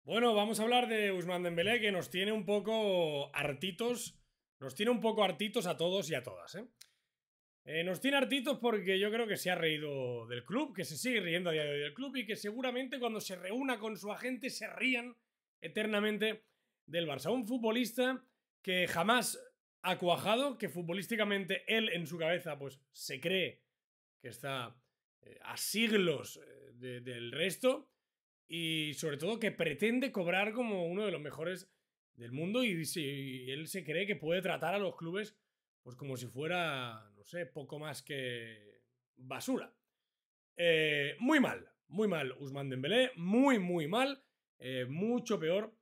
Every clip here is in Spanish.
Bueno, vamos a hablar de Ousmane Dembélé, que nos tiene un poco hartitos. Nos tiene un poco hartitos a todos y a todas, ¿eh? Nos tiene hartitos porque yo creo que se ha reído del club, que se sigue riendo a día de hoy del club y que seguramente cuando se reúna con su agente se rían eternamente del Barça. Un futbolista que jamás ha cuajado, que futbolísticamente él en su cabeza pues se cree que está a siglos del resto y sobre todo que pretende cobrar como uno de los mejores del mundo y él se cree que puede tratar a los clubes pues como si fuera, no sé, poco más que basura. Muy mal Ousmane Dembélé, muy mal, mucho peor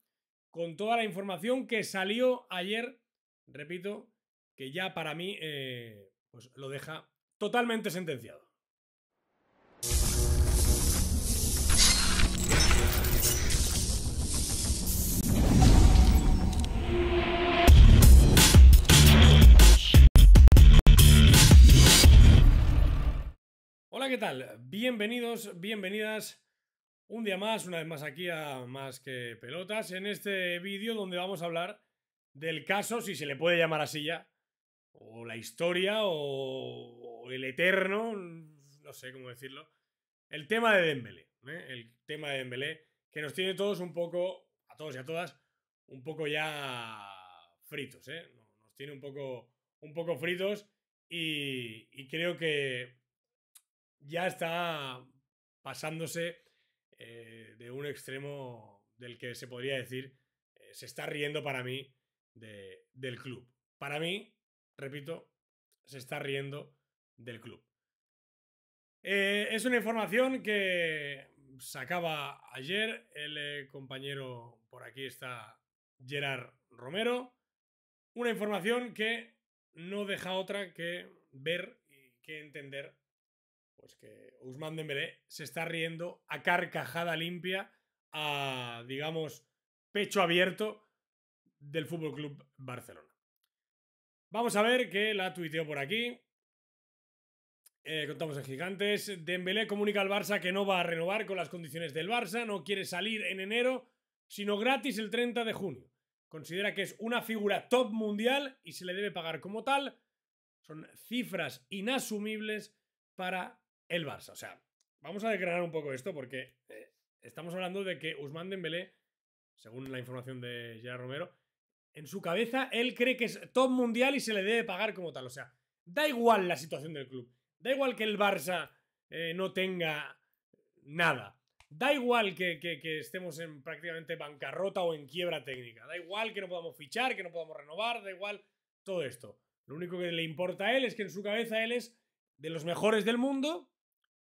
con toda la información que salió ayer, repito, que ya para mí pues lo deja totalmente sentenciado. Hola, ¿qué tal? Bienvenidos, bienvenidas un día más, una vez más aquí a Más que Pelotas, en este vídeo donde vamos a hablar del caso, si se le puede llamar así ya, o la historia, o el eterno, no sé cómo decirlo, el tema de Dembélé, ¿eh? El tema de Dembélé, que nos tiene todos un poco, a todos y a todas, un poco ya fritos, ¿eh? Nos tiene un poco fritos y creo que ya está pasándose de un extremo del que se podría decir se está riendo para mí del club. Para mí, repito, se está riendo del club. Es una información que sacaba ayer el compañero, por aquí está Gerard Romero, una información que no deja otra que ver y que entender pues que Ousmane Dembélé se está riendo a carcajada limpia, a, digamos, pecho abierto del Fútbol Club Barcelona. Vamos a ver que la tuiteo por aquí. Contamos en gigantes. Dembélé comunica al Barça que no va a renovar con las condiciones del Barça, no quiere salir en enero, sino gratis el 30 de junio. Considera que es una figura top mundial y se le debe pagar como tal. Son cifras inasumibles para el Barça. O sea, vamos a declarar un poco esto porque estamos hablando de que Ousmane Dembélé, según la información de Gerard Romero, en su cabeza él cree que es top mundial y se le debe pagar como tal. O sea, da igual la situación del club. Da igual que el Barça no tenga nada. Da igual que estemos en prácticamente bancarrota o en quiebra técnica. Da igual que no podamos fichar, que no podamos renovar. Da igual todo esto. Lo único que le importa a él es que en su cabeza él es de los mejores del mundo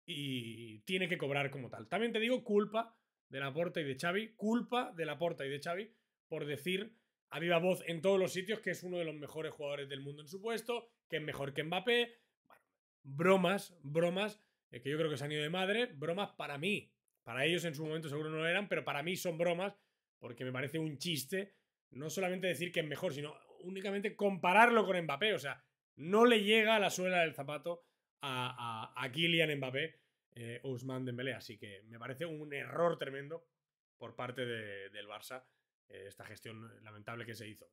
y tiene que cobrar como tal. También te digo, culpa de Laporta y de Xavi, culpa de Laporta y de Xavi por decir a viva voz en todos los sitios que es uno de los mejores jugadores del mundo en su puesto, que es mejor que Mbappé. Bueno, bromas, que yo creo que se han ido de madre, bromas para mí. Para ellos en su momento seguro no lo eran, pero para mí son bromas porque me parece un chiste no solamente decir que es mejor, sino únicamente compararlo con Mbappé. O sea, no le llega a la suela del zapato a Kylian Mbappé, Ousmane Dembélé. Así que me parece un error tremendo por parte del Barça esta gestión lamentable que se hizo.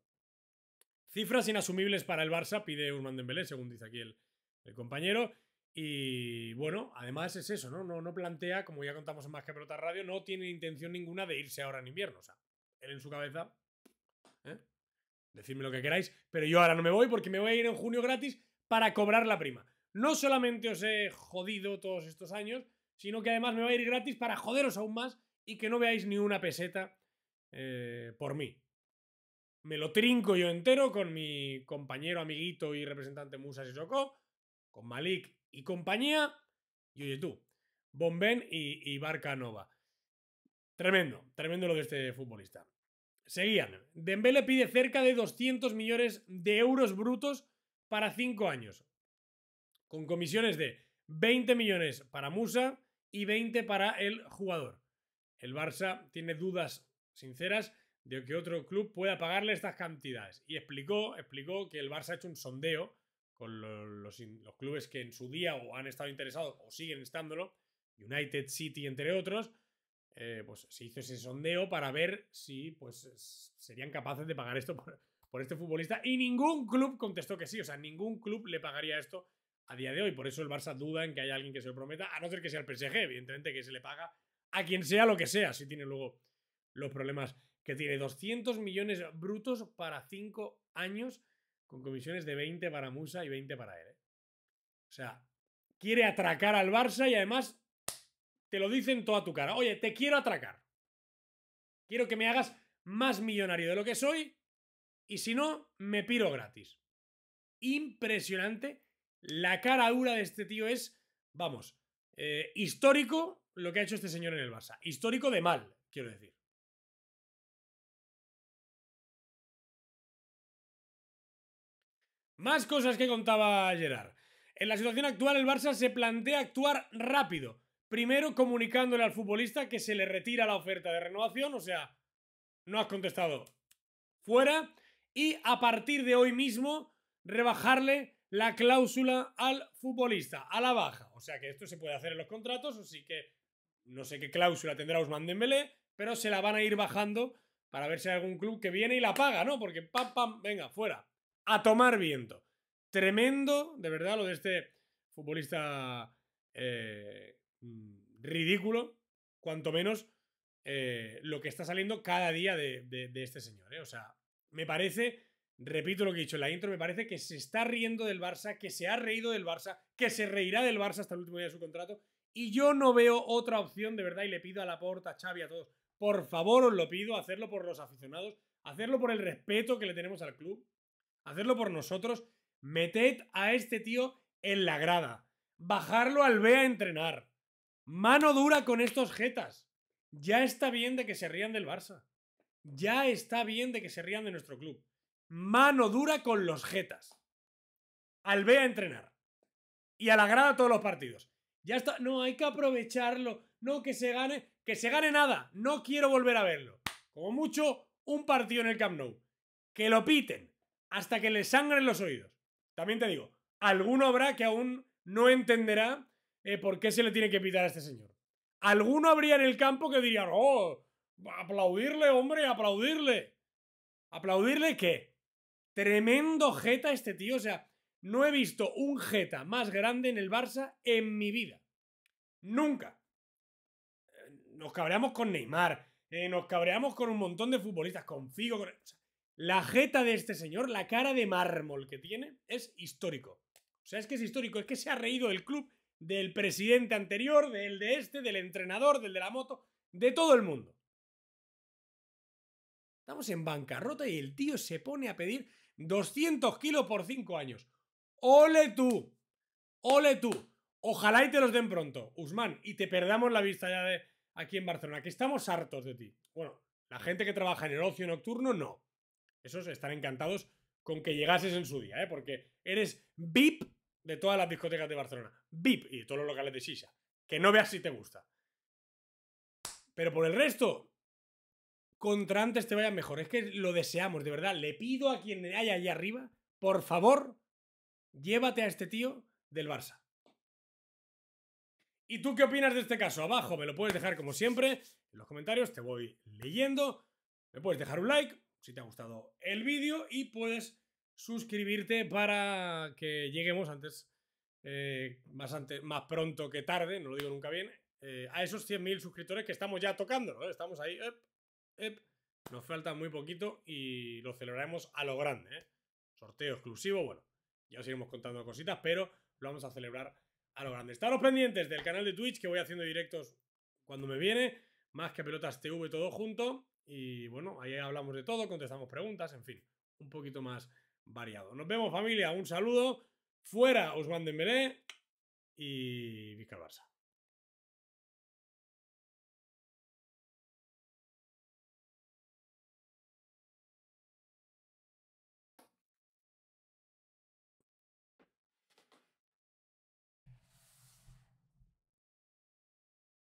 Cifras inasumibles para el Barça, pide Ousmane Dembélé, según dice aquí el compañero. Y bueno, además es eso, ¿no? No plantea, como ya contamos en Más que Pelota Radio, no tiene intención ninguna de irse ahora en invierno. O sea, él en su cabeza, decidme lo que queráis, pero yo ahora no me voy porque me voy a ir en junio gratis para cobrar la prima. No solamente os he jodido todos estos años, sino que además me voy a ir gratis para joderos aún más y que no veáis ni una peseta por mí. Me lo trinco yo entero con mi compañero, amiguito y representante Musa Sissoko, con Malik y compañía. Y oye tú, Bomben y Barca Nova. Tremendo lo de este futbolista. Seguían. Dembélé pide cerca de 200 millones de euros brutos para 5 años. Con comisiones de 20 millones para Musa y 20 para el jugador. El Barça tiene dudas sinceras de que otro club pueda pagarle estas cantidades. Y explicó que el Barça ha hecho un sondeo con los clubes que en su día o han estado interesados o siguen estándolo, United, City, entre otros, pues se hizo ese sondeo para ver si pues serían capaces de pagar esto por este futbolista, y ningún club contestó que sí. O sea, ningún club le pagaría esto a día de hoy. Por eso el Barça duda en que haya alguien que se lo prometa, a no ser que sea el PSG, evidentemente, que se le paga a quien sea lo que sea, si tiene luego los problemas que tiene. 200 millones brutos para 5 años, con comisiones de 20 para Musa y 20 para él. O sea, quiere atracar al Barça y además te lo dicen toda tu cara. Oye, te quiero atracar. Quiero que me hagas más millonario de lo que soy, y si no, me piro gratis. Impresionante. La cara dura de este tío es, vamos, histórico lo que ha hecho este señor en el Barça. Histórico de mal, quiero decir. Más cosas que contaba Gerard. En la situación actual, el Barça se plantea actuar rápido. Primero, comunicándole al futbolista que se le retira la oferta de renovación, o sea, no has contestado, fuera. Y a partir de hoy mismo, rebajarle la cláusula al futbolista, a la baja. O sea que esto se puede hacer en los contratos, así que no sé qué cláusula tendrá Ousmane Dembélé, pero se la van a ir bajando para ver si hay algún club que viene y la paga, ¿no? Porque pam, pam, venga, fuera. A tomar viento. Tremendo, de verdad, lo de este futbolista ridículo, cuanto menos lo que está saliendo cada día de este señor. O sea, me parece, repito lo que he dicho en la intro, me parece que se está riendo del Barça, que se ha reído del Barça, que se reirá del Barça hasta el último día de su contrato, y yo no veo otra opción, de verdad, y le pido a Laporta, a Xavi, a todos, por favor os lo pido, hacerlo por los aficionados, hacerlo por el respeto que le tenemos al club, hacerlo por nosotros. Meted a este tío en la grada, bajarlo al B a entrenar, mano dura con estos jetas. Ya está bien de que se rían del Barça, ya está bien de que se rían de nuestro club. Mano dura con los jetas, al B a entrenar y a la grada todos los partidos. Ya está, no, hay que aprovecharlo, no, que se gane nada, no quiero volver a verlo. Como mucho, un partido en el Camp Nou, que lo piten hasta que le sangren los oídos. También te digo, alguno habrá que aún no entenderá por qué se le tiene que pitar a este señor. Alguno habría en el campo que diría, oh, aplaudirle, hombre, aplaudirle. ¿Aplaudirle qué? Tremendo jeta este tío, o sea, no he visto un jeta más grande en el Barça en mi vida. Nunca. Nos cabreamos con Neymar, nos cabreamos con un montón de futbolistas, con Figo, con... O sea, la jeta de este señor, la cara de mármol que tiene, es histórico. O sea, es que es histórico, es que se ha reído del club, del presidente anterior, del de este, del entrenador, del de la moto, de todo el mundo. Estamos en bancarrota y el tío se pone a pedir 200 kilos por 5 años. ¡Ole tú! ¡Ole tú! Ojalá y te los den pronto, Ousmane, y te perdamos la vista ya de aquí en Barcelona, que estamos hartos de ti. Bueno, la gente que trabaja en el ocio nocturno, no. Esos están encantados con que llegases en su día, porque eres VIP de todas las discotecas de Barcelona. VIP y de todos los locales de shisha. Que no veas si te gusta. Pero por el resto, contra antes te vaya mejor. Es que lo deseamos, de verdad. Le pido a quien haya allá arriba, por favor, llévate a este tío del Barça. ¿Y tú qué opinas de este caso? Abajo me lo puedes dejar como siempre en los comentarios, te voy leyendo. Me puedes dejar un like si te ha gustado el vídeo y puedes suscribirte para que lleguemos más pronto que tarde, no lo digo nunca bien, a esos 100.000 suscriptores que estamos ya tocando, ¿no? Estamos ahí, nos falta muy poquito y lo celebraremos a lo grande, sorteo exclusivo, bueno, ya os iremos contando cositas, pero lo vamos a celebrar a lo grande. Estaros pendientes del canal de Twitch, que voy haciendo directos cuando me viene, Más que Pelotas TV, todo junto. Y bueno, ahí hablamos de todo, contestamos preguntas, en fin, un poquito más variado. Nos vemos, familia, un saludo. Fuera Ousmane Dembélé y Visca el Barça.